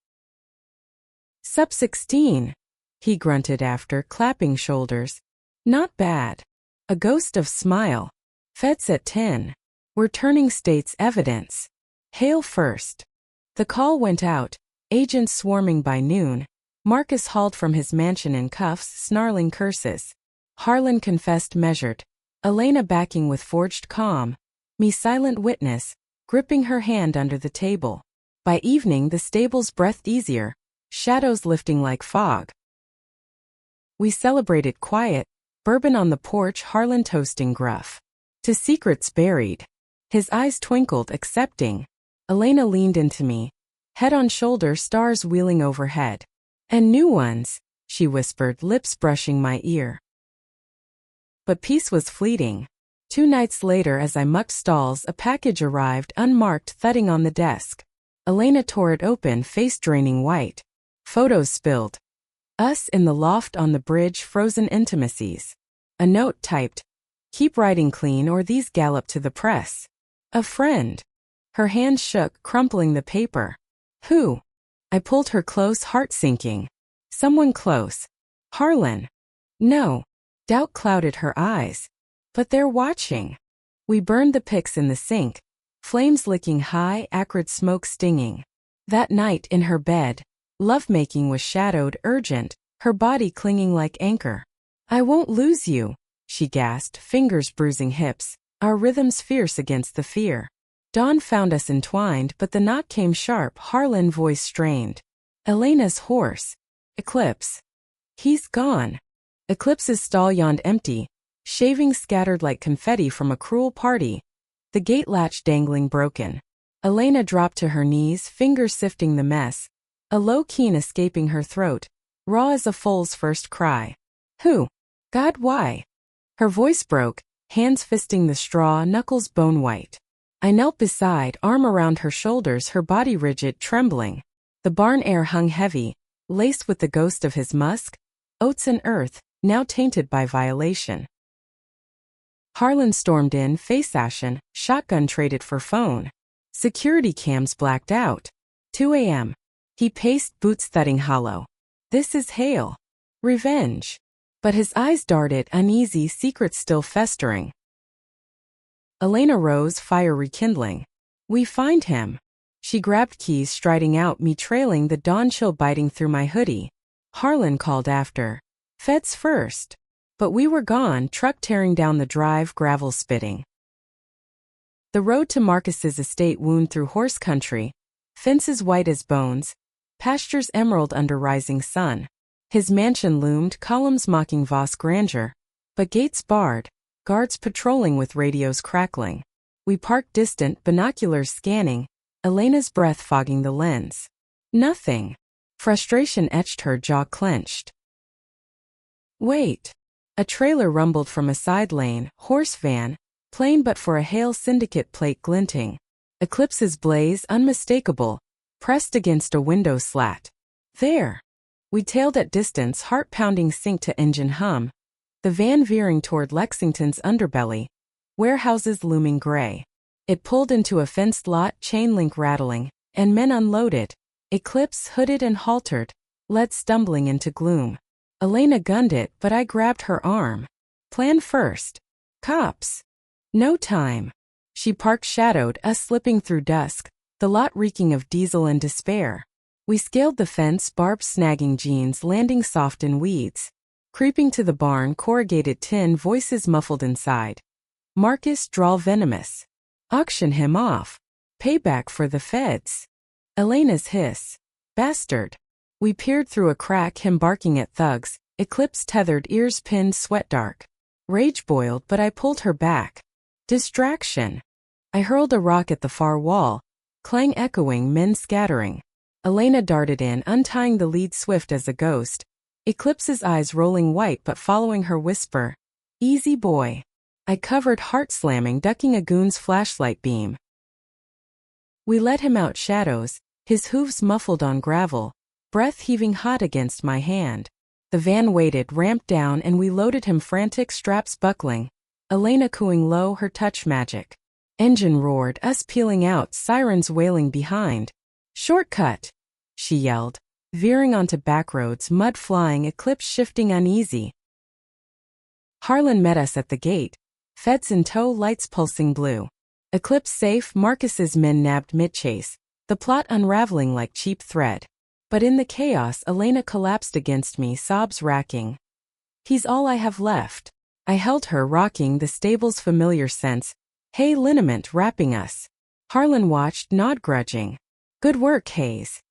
Sup 16. He grunted after, clapping shoulders. Not bad. A ghost of smile. Feds at 10. We're turning state's evidence. Hail first. The call went out, agents swarming by noon. Marcus hauled from his mansion in cuffs, snarling curses. Harlan confessed measured. Elena backing with forged calm. Me silent witness, gripping her hand under the table. By evening the stables breathed easier, shadows lifting like fog. We celebrated quiet, bourbon on the porch, Harlan toasting gruff. To secrets buried. His eyes twinkled, accepting. Elena leaned into me. Head on shoulder, stars wheeling overhead. And new ones, she whispered, lips brushing my ear. But peace was fleeting. 2 nights later, as I mucked stalls, a package arrived, unmarked, thudding on the desk. Elena tore it open, face draining white. Photos spilled. Us in the loft, on the bridge, frozen intimacies. A note typed. Keep writing clean or these gallop to the press. A friend. Her hand shook, crumpling the paper. Who? I pulled her close, heart sinking. Someone close. Harlan. No. Doubt clouded her eyes. But they're watching. We burned the pics in the sink. Flames licking high, acrid smoke stinging. That night in her bed, lovemaking was shadowed, urgent, her body clinging like anchor. I won't lose you, she gasped, fingers bruising hips, our rhythms fierce against the fear. Dawn found us entwined, but the knot came sharp, Harlan voice strained. Elena's horse. Eclipse. He's gone. Eclipse's stall yawned empty, shavings scattered like confetti from a cruel party. The gate latch dangling broken. Elena dropped to her knees, fingers sifting the mess. A low keen escaping her throat, raw as a foal's first cry. Who? God, why? Her voice broke, hands fisting the straw, knuckles bone white. I knelt beside, arm around her shoulders, her body rigid, trembling. The barn air hung heavy, laced with the ghost of his musk, oats and earth, now tainted by violation. Harlan stormed in, face ashen, shotgun traded for phone. Security cams blacked out. 2 a.m. He paced, boots thudding hollow. This is hail. Revenge. But his eyes darted, uneasy, secrets still festering. Elena rose, fire rekindling. We find him. She grabbed keys, striding out, me trailing, the dawn chill biting through my hoodie. Harlan called after. Feds first. But we were gone, truck tearing down the drive, gravel spitting. The road to Marcus's estate wound through horse country. Fences white as bones. Pastures emerald under rising sun. His mansion loomed, columns mocking Voss grandeur. But gates barred. Guards patrolling with radios crackling. We parked distant, binoculars scanning, Elena's breath fogging the lens. Nothing. Frustration etched, her jaw clenched. Wait. A trailer rumbled from a side lane, horse van, plain but for a hail syndicate plate glinting. Eclipse's blaze unmistakable, pressed against a window slat. There. We tailed at distance, heart-pounding sync to engine hum. The van veering toward Lexington's underbelly, warehouses looming gray. It pulled into a fenced lot, chain link rattling, and men unloaded. Eclipse hooded and haltered, led stumbling into gloom. Elena gunned it, but I grabbed her arm. Plan first. Cops. No time. She parked shadowed, us slipping through dusk, the lot reeking of diesel and despair. We scaled the fence, barbs snagging jeans, landing soft in weeds. Creeping to the barn, corrugated tin, voices muffled inside. Marcus, drawl venomous. Auction him off. Payback for the feds. Elena's hiss. Bastard. We peered through a crack, him barking at thugs, Eclipse tethered, ears pinned, sweat dark. Rage boiled, but I pulled her back. Distraction. I hurled a rock at the far wall. Clang echoing, men scattering. Elena darted in, untying the lead swift as a ghost. Eclipse's eyes rolling white but following her whisper. Easy boy. I covered, heart slamming, ducking a goon's flashlight beam. We let him out shadows, his hooves muffled on gravel, breath heaving hot against my hand. The van waited, ramped down, and we loaded him, frantic, straps buckling. Elena cooing low, her touch magic. Engine roared, us peeling out, sirens wailing behind. Shortcut! She yelled, veering onto back roads, mud flying, Eclipse shifting uneasy. Harlan met us at the gate. Feds in tow, lights pulsing blue. Eclipse safe, Marcus's men nabbed mid-chase, the plot unraveling like cheap thread. But in the chaos, Elena collapsed against me, sobs racking. He's all I have left. I held her, rocking, the stable's familiar sense. Hay liniment wrapping us. Harlan watched, nod grudging. Good work, Hayes.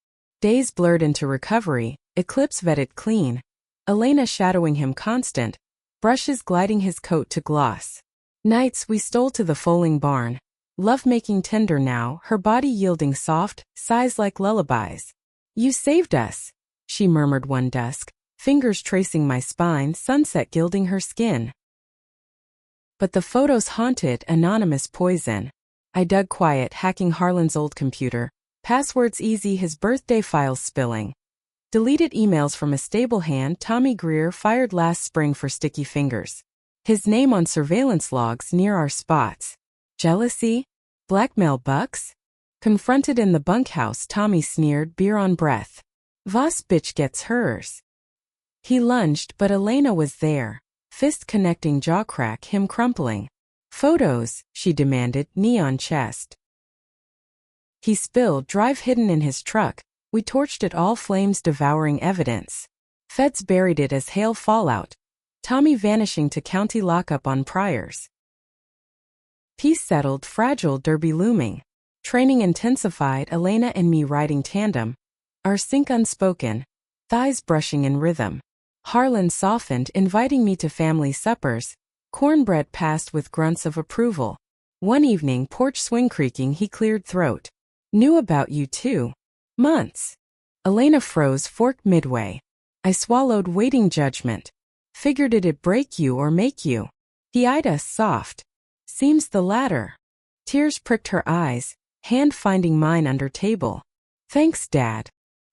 Days blurred into recovery, Eclipse vetted clean. Elena shadowing him constant, brushes gliding his coat to gloss. Nights we stole to the foaling barn. Love making tender now, her body yielding soft, sighs like lullabies. You saved us, she murmured one dusk, fingers tracing my spine, sunset gilding her skin. But the photos haunted, anonymous poison. I dug quiet, hacking Harlan's old computer, passwords easy, his birthday files spilling. Deleted emails from a stable hand Tommy Greer fired last spring for sticky fingers. His name on surveillance logs near our spots. Jealousy? Blackmail bucks? Confronted in the bunkhouse, Tommy sneered, beer on breath. Voss bitch gets hers. He lunged, but Elena was there. Fist connecting, jaw crack, him crumpling. Photos, she demanded, neon chest. He spilled, drive hidden in his truck. We torched it, all flames devouring evidence. Feds buried it as hail fallout. Tommy vanishing to county lockup on priors. Peace settled, fragile derby looming. Training intensified, Elena and me riding tandem. Our sync unspoken. Thighs brushing in rhythm. Harlan softened, inviting me to family suppers. Cornbread passed with grunts of approval. One evening, porch swing creaking, he cleared throat. Knew about you too. Months. Elena froze, forked midway. I swallowed, waiting judgment. Figured it'd break you or make you. He eyed us soft. Seems the latter. Tears pricked her eyes, hand finding mine under table. Thanks, Dad.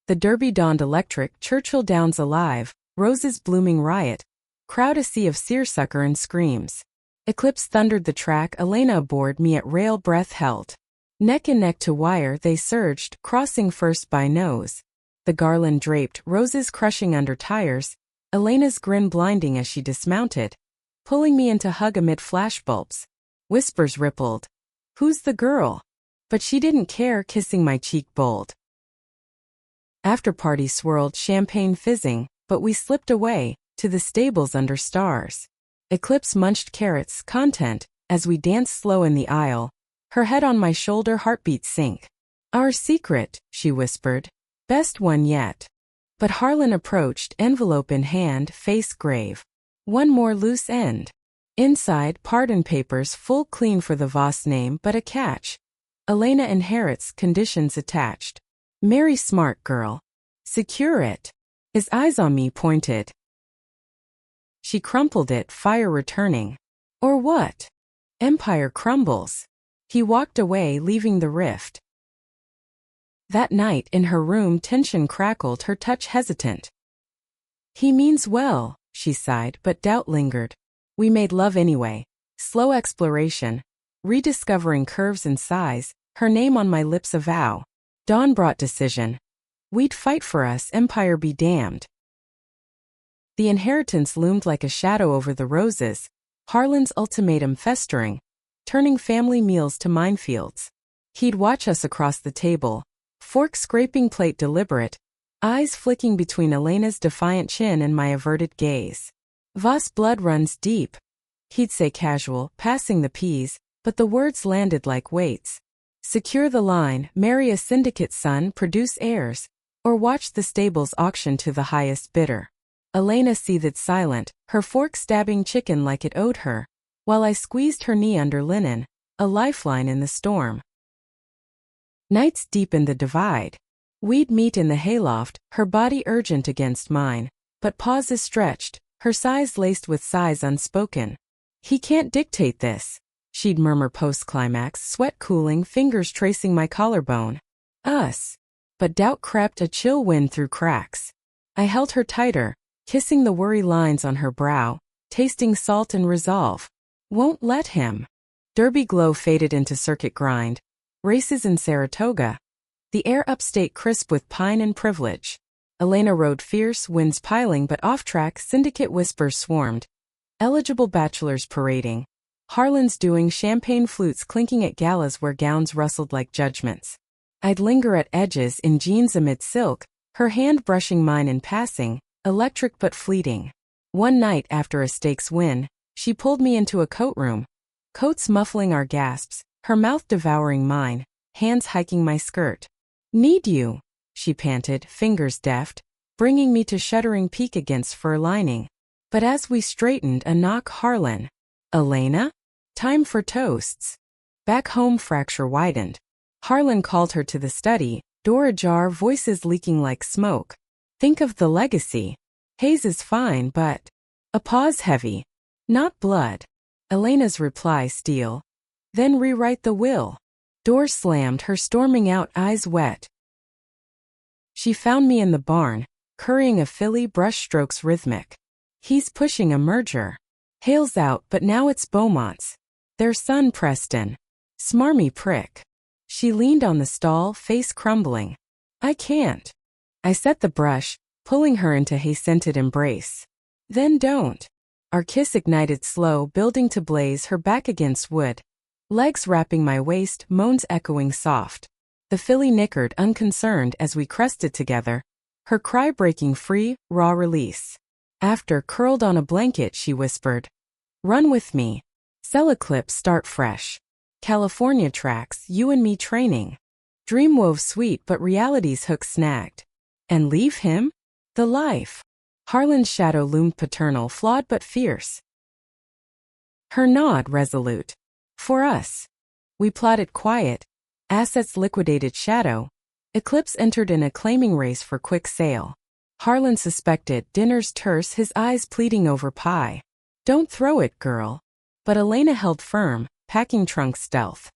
The derby dawned electric, Churchill Downs alive, roses blooming riot. Crowd a sea of seersucker and screams. Eclipse thundered the track, Elena aboard me at rail, breath held. Neck and neck to wire they surged, crossing first by nose. The garland draped, roses crushing under tires. Elena's grin blinding as she dismounted, pulling me into hug amid flashbulbs. Whispers rippled. Who's the girl? But she didn't care, kissing my cheek bold. After party swirled, champagne fizzing, but we slipped away, to the stables under stars. Eclipse munched carrots, content, as we danced slow in the aisle. Her head on my shoulder, heartbeat sync. Our secret, she whispered. Best one yet. But Harlan approached, envelope in hand, face grave. One more loose end. Inside, pardon papers, full clean for the Voss name, but a catch. Elena inherits, conditions attached. Marry smart girl. Secure it. His eyes on me pointed. She crumpled it, fire returning. Or what? Empire crumbles. He walked away, leaving the rift. That night, in her room, tension crackled, her touch hesitant. He means well, she sighed, but doubt lingered. We made love anyway. Slow exploration. Rediscovering curves and size, her name on my lips a vow. Dawn brought decision. We'd fight for us, empire be damned. The inheritance loomed like a shadow over the roses. Harlan's ultimatum festering, turning family meals to minefields. He'd watch us across the table. Fork scraping plate deliberate, eyes flicking between Elena's defiant chin and my averted gaze. Voss blood runs deep. He'd say casual, passing the peas, but the words landed like weights. Secure the line, marry a syndicate son, produce heirs, or watch the stables auction to the highest bidder. Elena seethed silent, her fork stabbing chicken like it owed her, while I squeezed her knee under linen, a lifeline in the storm. Nights deepened the divide. We'd meet in the hayloft, her body urgent against mine, but pauses stretched, her sighs laced with sighs unspoken. He can't dictate this, she'd murmur post-climax, sweat cooling, fingers tracing my collarbone. Us. But doubt crept, a chill wind through cracks. I held her tighter, kissing the worry lines on her brow, tasting salt and resolve. Won't let him. Derby glow faded into circuit grind. Races in Saratoga. The air upstate crisp with pine and privilege. Elena rode fierce, winds piling but off-track, syndicate whispers swarmed. Eligible bachelors parading. Harlan's doing champagne flutes clinking at galas where gowns rustled like judgments. I'd linger at edges in jeans amid silk, her hand brushing mine in passing, electric but fleeting. One night after a stakes win, she pulled me into a coat room. Coats muffling our gasps, her mouth devouring mine, hands hiking my skirt. Need you, she panted, fingers deft, bringing me to shuddering peek against fur lining. But as we straightened, a knock. Harlan. Elena? Time for toasts. Back home, fracture widened. Harlan called her to the study, door ajar, voices leaking like smoke. Think of the legacy. Hayes is fine, but... A pause heavy. Not blood. Elena's reply steel. Then rewrite the will. Door slammed, her storming out, eyes wet. She found me in the barn, currying a filly, brushstrokes rhythmic. He's pushing a merger. Hale's out, but now it's Beaumont's. Their son Preston. Smarmy prick. She leaned on the stall, face crumbling. I can't. I set the brush, pulling her into hay-scented embrace. Then don't. Our kiss ignited slow, building to blaze, her back against wood. Legs wrapping my waist, moans echoing soft. The filly nickered, unconcerned as we crested together. Her cry breaking free, raw release. After, curled on a blanket, she whispered. Run with me. Sell a clip, start fresh. California tracks, you and me training. Dream wove sweet but reality's hook snagged. And leave him? The life. Harlan's shadow loomed paternal, flawed but fierce. Her nod resolute. For us. We plotted quiet. Assets liquidated shadow. Eclipse entered in a claiming race for quick sale. Harlan suspected, dinner's terse, his eyes pleading over pie. Don't throw it, girl. But Elena held firm, packing trunk stealth.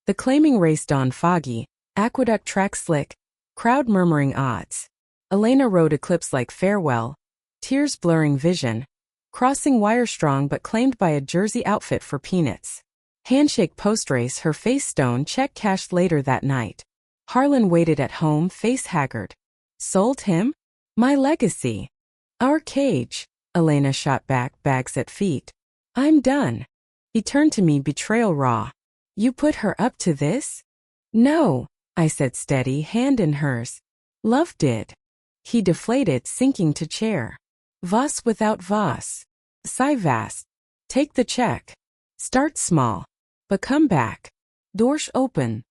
The claiming race dawned foggy, aqueduct track slick, crowd murmuring odds. Elena rode Eclipse like farewell, tears blurring vision, crossing wire strong but claimed by a jersey outfit for peanuts. Handshake post-race, her face stone, check cashed later that night. Harlan waited at home, face haggard. Sold him? My legacy. Our cage. Elena shot back, bags at feet. I'm done. He turned to me, betrayal raw. You put her up to this? No, I said steady, hand in hers. Love did. He deflated, sinking to chair. Voss without Voss. Sigh vast. Take the check. Start small. But come back. Dorsch open.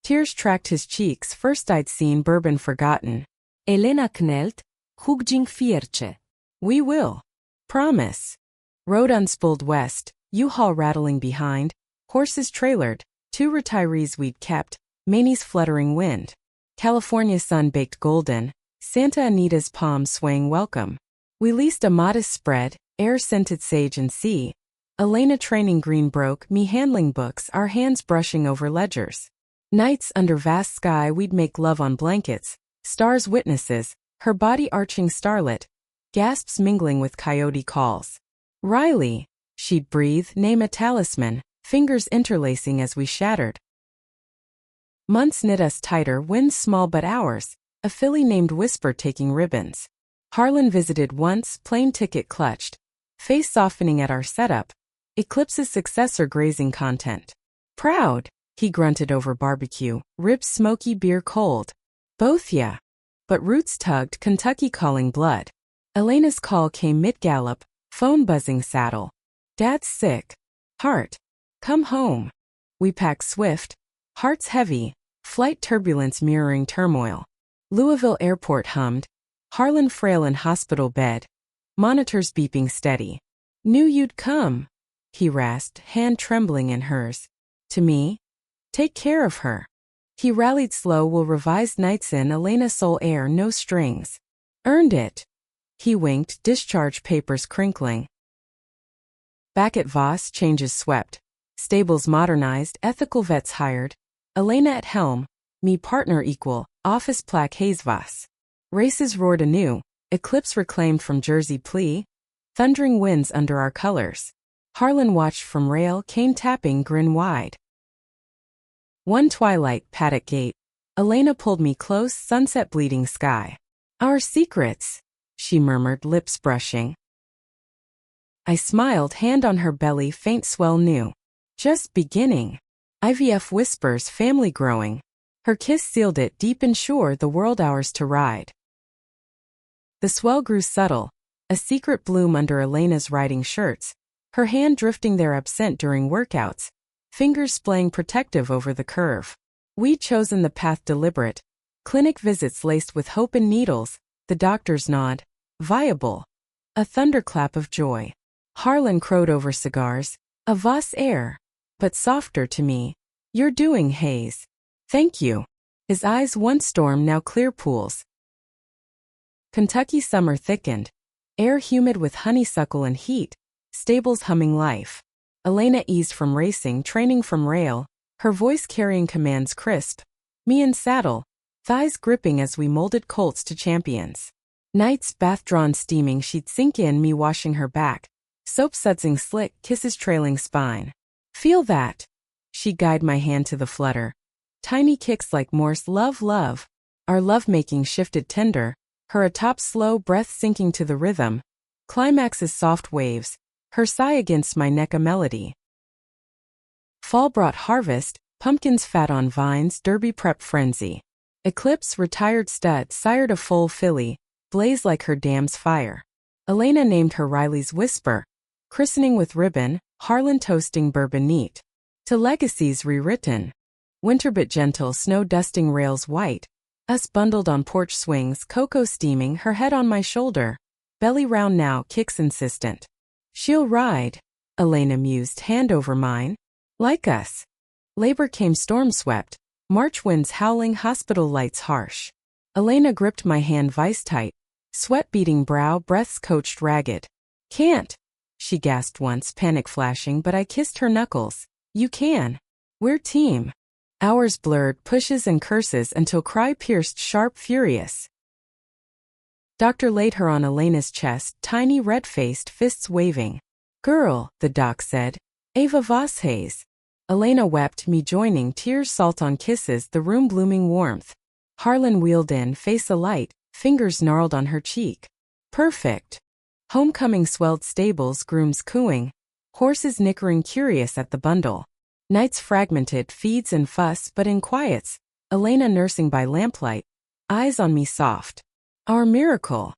Tears tracked his cheeks, first I'd seen bourbon forgotten. Elena knelt, hugding fierce. We will. Promise. Road unspooled west, U-Haul rattling behind, horses trailered, 2 retirees we'd kept, Maney's fluttering wind. California sun baked golden, Santa Anita's palms swaying welcome. We leased a modest spread, air-scented sage and sea. Elena training green broke, me handling books, our hands brushing over ledgers. Nights under vast sky we'd make love on blankets, stars witnesses, her body arching starlit, gasps mingling with coyote calls. Riley, she'd breathe, name a talisman, fingers interlacing as we shattered. Months knit us tighter, winds small but ours, a filly named Whisper taking ribbons. Harlan visited once, plane ticket clutched, face softening at our setup, Eclipse's successor grazing content. Proud. He grunted over barbecue, ribs smoky, beer cold. Both ya. But roots tugged, Kentucky calling blood. Elena's call came mid-gallop, phone buzzing saddle. Dad's sick. Heart. Come home. We packed swift, hearts heavy, flight turbulence mirroring turmoil. Louisville Airport hummed. Harlan frail in hospital bed. Monitors beeping steady. Knew you'd come, he rasped, hand trembling in hers. To me? Take care of her. He rallied slow. Will revise nights in Elena soul air, no strings. Earned it. He winked, discharge papers crinkling. Back at Voss, changes swept. Stables modernized, ethical vets hired. Elena at helm, me partner equal, office plaque haze Voss. Races roared anew, eclipse reclaimed from Jersey plea. Thundering winds under our colors. Harlan watched from rail, cane tapping, grin wide. One twilight, paddock gate. Elena pulled me close, sunset bleeding sky. Our secrets, she murmured, lips brushing. I smiled, hand on her belly, faint swell new. Just beginning. IVF whispers, family growing. Her kiss sealed it, deep and sure, the world ours to ride. The swell grew subtle, a secret bloom under Elena's riding shirts, her hand drifting there absent during workouts, fingers splaying protective over the curve. We'd chosen the path deliberate, clinic visits laced with hope and needles, the doctor's nod, viable. A thunderclap of joy. Harlan crowed over cigars, a Voss air, but softer to me. You're doing, Hayes. Thank you. His eyes once storm, now clear pools. Kentucky summer thickened, air humid with honeysuckle and heat, stables humming life. Elena eased from racing, training from rail, her voice carrying commands crisp. Me in saddle, thighs gripping as we molded colts to champions. Nights bath drawn steaming, she'd sink in, me washing her back. Soap sudsing slick, kisses trailing spine. Feel that. She'd guide my hand to the flutter. Tiny kicks like Morse, love, love. Our lovemaking shifted tender, her atop slow breath sinking to the rhythm. Climaxes soft waves, her sigh against my neck a melody. Fall brought harvest, pumpkins fat on vines, derby prep frenzy. Eclipse retired stud sired a full filly, blaze like her dam's fire. Elena named her Riley's Whisper, christening with ribbon, Harlan toasting bourbon neat. To legacies rewritten. Winter but gentle, snow dusting rails white. Us bundled on porch swings, cocoa steaming, her head on my shoulder. Belly round now, kicks insistent. She'll ride, Elena mused, hand over mine. Like us. Labor came storm swept, March winds howling, hospital lights harsh. Elena gripped my hand vice tight, sweat beading brow, breaths coached ragged. Can't, she gasped once, panic flashing, but I kissed her knuckles. You can. We're team. Hours blurred, pushes and curses until cry pierced sharp, furious. Doctor laid her on Elena's chest, tiny red-faced, fists waving. Girl, the doc said. Ava Voss Hayes. Elena wept, me joining, tears salt on kisses, the room blooming warmth. Harlan wheeled in, face alight, fingers gnarled on her cheek. Perfect. Homecoming swelled stables, grooms cooing. Horses nickering curious at the bundle. Nights fragmented, feeds and fuss, but in quiets. Elena nursing by lamplight. Eyes on me soft. Our miracle.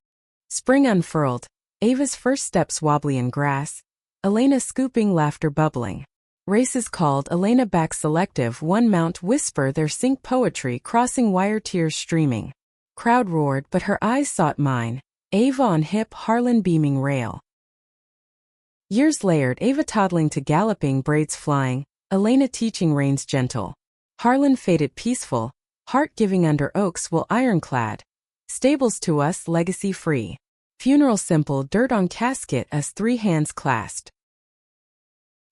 Spring unfurled. Ava's first steps wobbly in grass. Elena scooping, laughter bubbling. Races called, Elena back selective, one mount whisper their sync poetry, crossing wire, tears streaming. Crowd roared, but her eyes sought mine. Ava on hip, Harlan beaming rail. Years layered, Ava toddling to galloping, braids flying. Elena teaching, reins gentle. Harlan faded peaceful, heart giving under oaks will ironclad. Stables to us, legacy free. Funeral simple, dirt on casket, us three hands clasped.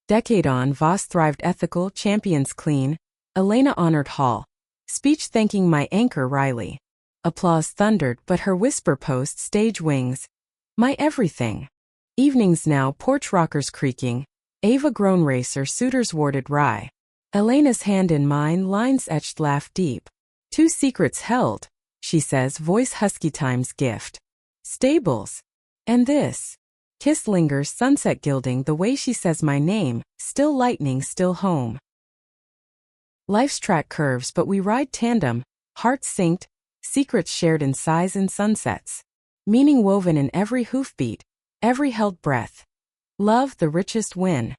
Decade on, Voss thrived ethical, champions clean. Elena honored Hall. Speech thanking my anchor Riley. Applause thundered, but her whisper post stage wings. My everything. Evenings now, porch rockers creaking. Ava grown racer, suitors warded rye. Elena's hand in mine, lines etched, laugh deep. Two secrets held, she says, voice husky time's gift. Stables. And this. Kiss lingers, sunset gilding, the way she says my name, still lightning, still home. Life's track curves, but we ride tandem, hearts synced, secrets shared in sighs and sunsets. meaning woven in every hoofbeat, every held breath. Love, the richest win.